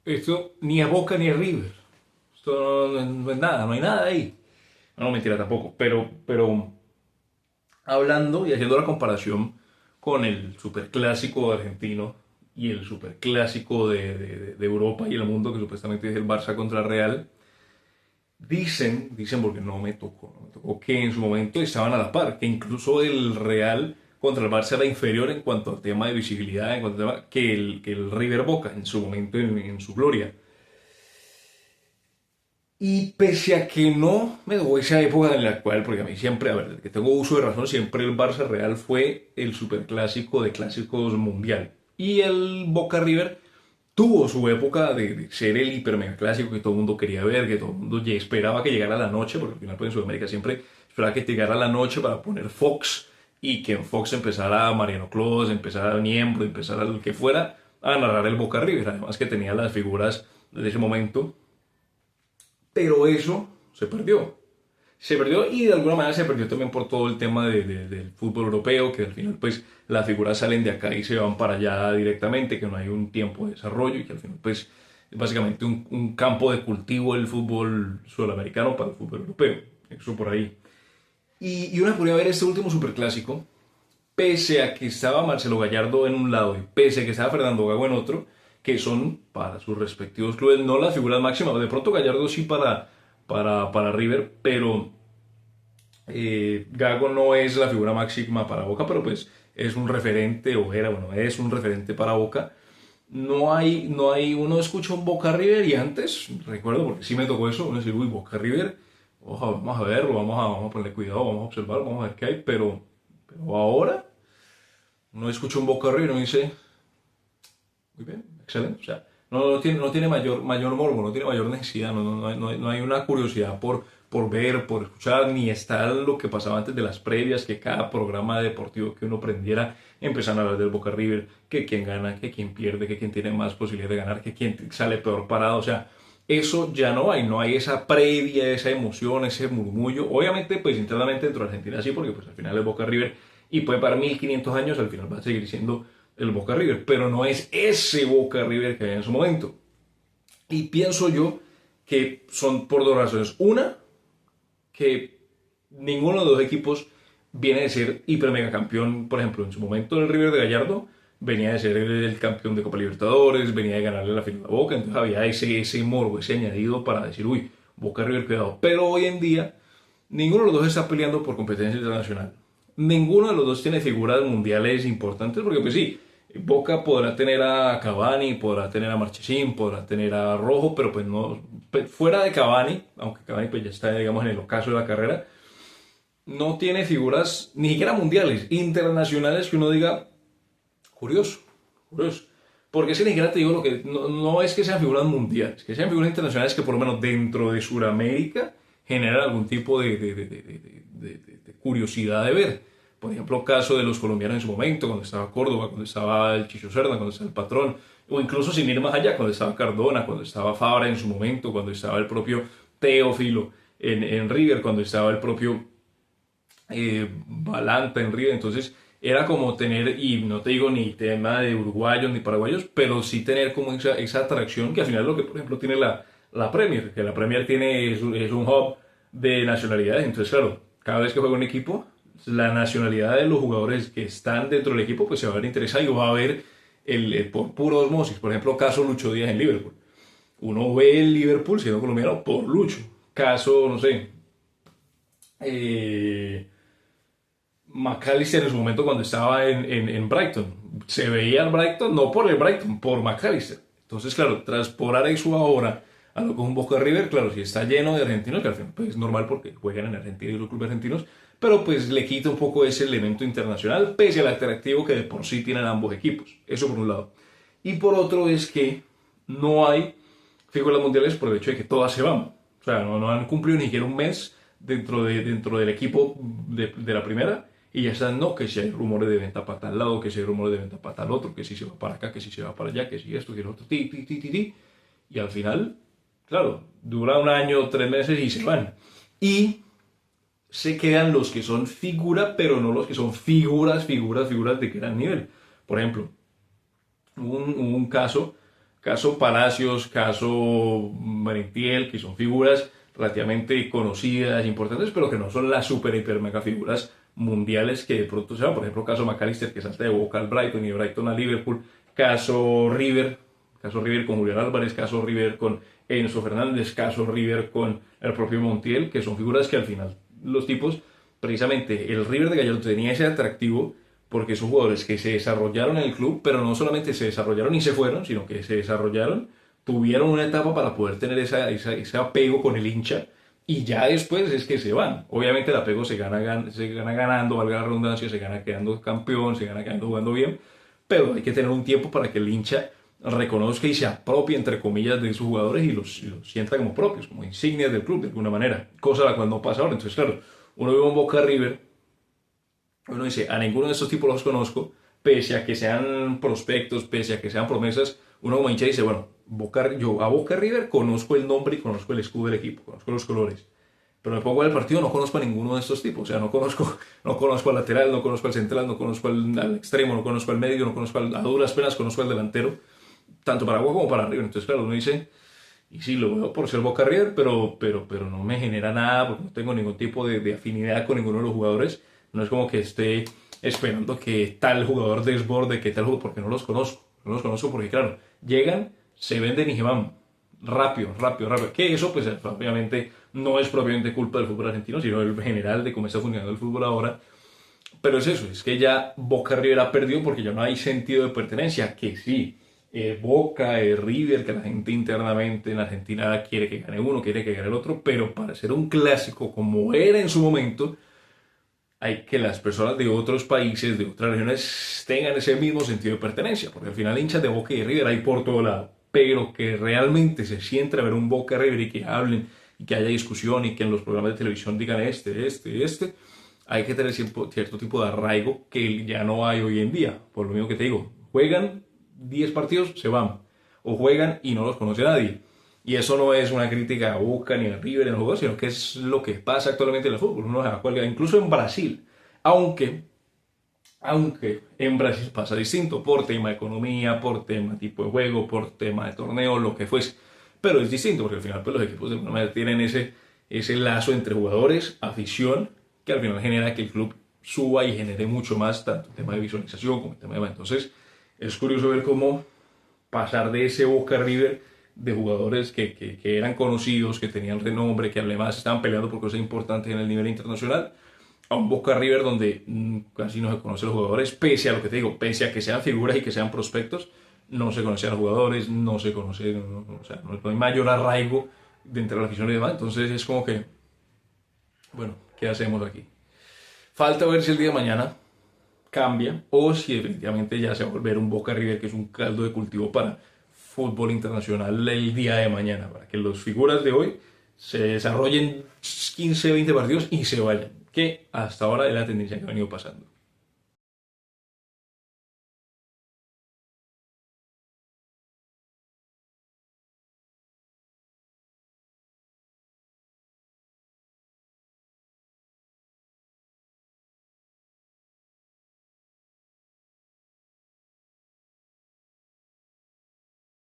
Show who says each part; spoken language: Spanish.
Speaker 1: Esto ni es Boca ni es River. Esto no es nada, no hay nada ahí. No, mentira tampoco. Pero hablando y haciendo la comparación con el superclásico argentino y el superclásico de Europa y el mundo, que supuestamente es el Barça contra el Real, dicen porque no me tocó que en su momento estaban a la par, que incluso el Real contra el Barça era inferior en cuanto al tema de visibilidad, en cuanto al tema, que el River Boca en su momento, en su gloria. Y pese a que no me tocó esa época en la cual, porque a mí siempre, a ver, desde que tengo uso de razón, siempre el Barça Real fue el superclásico de clásicos mundial. Y el Boca River tuvo su época de ser el hiper mega clásico que todo el mundo quería ver, que todo el mundo ya esperaba que llegara la noche, porque al final pues, en Sudamérica siempre esperaba que llegara la noche para poner Fox y que en Fox empezara Mariano Clos, empezara Niembro, empezara el que fuera a narrar el Boca River. Además que tenía las figuras de ese momento, pero eso se perdió. Se perdió y de alguna manera se perdió también por todo el tema del fútbol europeo, que al final pues las figuras salen de acá y se van para allá directamente, que no hay un tiempo de desarrollo y que al final pues es básicamente un campo de cultivo del fútbol sudamericano para el fútbol europeo. Eso por ahí. Y una podría ver este último superclásico, pese a que estaba Marcelo Gallardo en un lado y pese a que estaba Fernando Gago en otro, que son para sus respectivos clubes no las figuras máximas. De pronto Gallardo sí para River, pero Gago no es la figura máxima para Boca, pero pues es un referente, o era, bueno, es un referente para Boca. Uno escucha un Boca River y antes, recuerdo, porque sí me tocó eso, uno decir, uy, Boca River, ojo, vamos a verlo, vamos a ponerle cuidado, vamos a observar, vamos a ver qué hay, pero ahora uno escucha un Boca River y uno dice, muy bien, excelente. O sea, no tiene mayor morbo, no tiene mayor necesidad, no hay una curiosidad por ver, por escuchar, ni está lo que pasaba antes de las previas, que cada programa deportivo que uno prendiera empezaban a hablar del Boca River, que quién gana, que quién pierde, que quién tiene más posibilidad de ganar, que quién sale peor parado. O sea, eso ya no hay esa previa, esa emoción, ese murmullo. Obviamente, pues internamente dentro de Argentina sí, porque pues al final es Boca River y puede para 1500 años, al final va a seguir siendo el Boca River, pero no es ese Boca River que había en su momento. Y pienso yo que son por dos razones. Una, que ninguno de los dos equipos viene de ser hiper mega campeón. Por ejemplo, en su momento el River de Gallardo venía de ser el campeón de Copa Libertadores, venía de ganarle la final a Boca, entonces había ese morbo, ese añadido para decir, uy, Boca River, cuidado. Pero hoy en día, ninguno de los dos está peleando por competencia internacional. Ninguno de los dos tiene figuras mundiales importantes, porque pues sí, Boca podrá tener a Cavani, podrá tener a Marchesín, podrá tener a Rojo, pero pues no, fuera de Cavani, aunque Cavani pues ya está, digamos, en el ocaso de la carrera, no tiene figuras ni siquiera mundiales, internacionales que uno diga, curioso, curioso. Porque es que ni siquiera te digo lo que, no es que sean figuras mundiales, que sean figuras internacionales que por lo menos dentro de Sudamérica generan algún tipo de curiosidad de ver. Por ejemplo, caso de los colombianos en su momento, cuando estaba Córdoba, cuando estaba el Chicho Serna, cuando estaba el Patrón, o incluso sin ir más allá, cuando estaba Cardona, cuando estaba Fabra en su momento, cuando estaba el propio Teófilo en River, cuando estaba el propio Balanta en River. Entonces era como tener, y no te digo ni tema de uruguayos ni paraguayos, pero sí tener como esa atracción que al final es lo que por ejemplo tiene la Premier, que la Premier tiene es un hub de nacionalidades. Entonces claro, cada vez que juega un equipo, la nacionalidad de los jugadores que están dentro del equipo pues se va a ver interesada y va a ver por puro osmosis. Por ejemplo, caso Lucho Díaz en Liverpool. Uno ve el Liverpool siendo colombiano por Lucho. Caso, no sé, eh, McAllister en su momento cuando estaba en Brighton. Se veía al Brighton no por el Brighton, por McAllister. Entonces, claro, transportar eso ahora a lo que es un Boca River, claro, si está lleno de argentinos, que al final pues, es normal porque juegan en Argentina y los clubes argentinos, pero pues le quita un poco ese elemento internacional, pese al atractivo que de por sí tienen ambos equipos. Eso por un lado. Y por otro es que no hay figuras mundiales por el hecho de que todas se van. O sea, no han cumplido ni siquiera un mes dentro del equipo de la primera y ya están, no, que si hay rumores de venta para tal lado, que si hay rumores de venta para tal otro, que si se va para acá, que si se va para allá, que si esto, que lo otro, ti. Y al final, claro, dura un año, 3 meses y se van. Y se quedan los que son figura, pero no los que son figuras de gran nivel. Por ejemplo, hubo un caso Caso Palacios, caso Merentiel, que son figuras relativamente conocidas, importantes, pero que no son las super, hiper, mega figuras mundiales que de pronto se van. Por ejemplo, caso McAllister, que salta de Boca al Brighton y de Brighton a Liverpool. Caso River con Julián Álvarez, caso River con Enzo Fernández, caso River con el propio Montiel, que son figuras que al final los tipos, precisamente el River de Gallardo tenía ese atractivo porque son jugadores que se desarrollaron en el club, pero no solamente se desarrollaron y se fueron, sino que se desarrollaron, tuvieron una etapa para poder tener ese apego con el hincha, y ya después es que se van. Obviamente el apego se gana ganando, valga la redundancia, se gana quedando campeón, se gana quedando jugando bien, pero hay que tener un tiempo para que el hincha reconozca y se apropie, entre comillas, de esos jugadores y los sienta como propios, como insignias del club, de alguna manera, cosa la cual no pasa ahora. Entonces, claro, uno ve un Boca River, uno dice, a ninguno de estos tipos los conozco, pese a que sean prospectos, pese a que sean promesas, uno como hincha dice, bueno, yo a Boca River conozco el nombre y conozco el escudo del equipo, conozco los colores, pero me pongo al partido, no conozco a ninguno de estos tipos, o sea, no conozco al lateral, no conozco al central, no conozco al extremo, no conozco al medio, no conozco a duras penas, conozco al delantero, tanto para Boca como para River. Entonces, claro, uno dice, y sí, lo veo por ser Boca River, pero no me genera nada, porque no tengo ningún tipo de afinidad con ninguno de los jugadores. No es como que esté esperando que tal jugador desborde, que tal jugador, porque no los conozco. No los conozco porque, claro, llegan, se venden y se van. Rápido, rápido, rápido. Que eso, pues, obviamente, no es propiamente culpa del fútbol argentino, sino el general de cómo está funcionando el fútbol ahora. Pero es eso, es que ya Boca River ha perdido porque ya no hay sentido de pertenencia. Que sí, Boca, River, que la gente internamente en Argentina quiere que gane uno, quiere que gane el otro, pero para ser un clásico como era en su momento, hay que las personas de otros países, de otras regiones, tengan ese mismo sentido de pertenencia, porque al final hinchas de Boca y River hay por todo lado, pero que realmente se sienta a ver un Boca River y que hablen, y que haya discusión, y que en los programas de televisión digan este, hay que tener cierto tipo de arraigo que ya no hay hoy en día. Por lo mismo que te digo, juegan 10 partidos, se van, o juegan y no los conoce nadie. Y eso no es una crítica a Boca ni a River en el juego, sino que es lo que pasa actualmente en el fútbol. Uno se da cuenta, incluso en Brasil, aunque en Brasil pasa distinto, por tema de economía, por tema de tipo de juego, por tema de torneo, lo que fuese. Pero es distinto, porque al final pues, los equipos de alguna manera tienen ese lazo entre jugadores, afición, que al final genera que el club suba y genere mucho más, tanto en tema de visualización como en tema de... Entonces, es curioso ver cómo pasar de ese Boca River de jugadores que eran conocidos, que tenían renombre, que además estaban peleando por cosas importantes en el nivel internacional, a un Boca River donde casi no se conocen los jugadores, pese a lo que te digo, pese a que sean figuras y que sean prospectos, no se conocen a los jugadores, no se conoce, o sea, no hay mayor arraigo dentro de la afición y demás. Entonces es como que, bueno, ¿qué hacemos aquí? Falta ver si el día de mañana cambia o si definitivamente ya se va a volver un Boca River que es un caldo de cultivo para fútbol internacional el día de mañana, para que las figuras de hoy se desarrollen 15, 20 partidos y se vayan, que hasta ahora es la tendencia que ha venido pasando.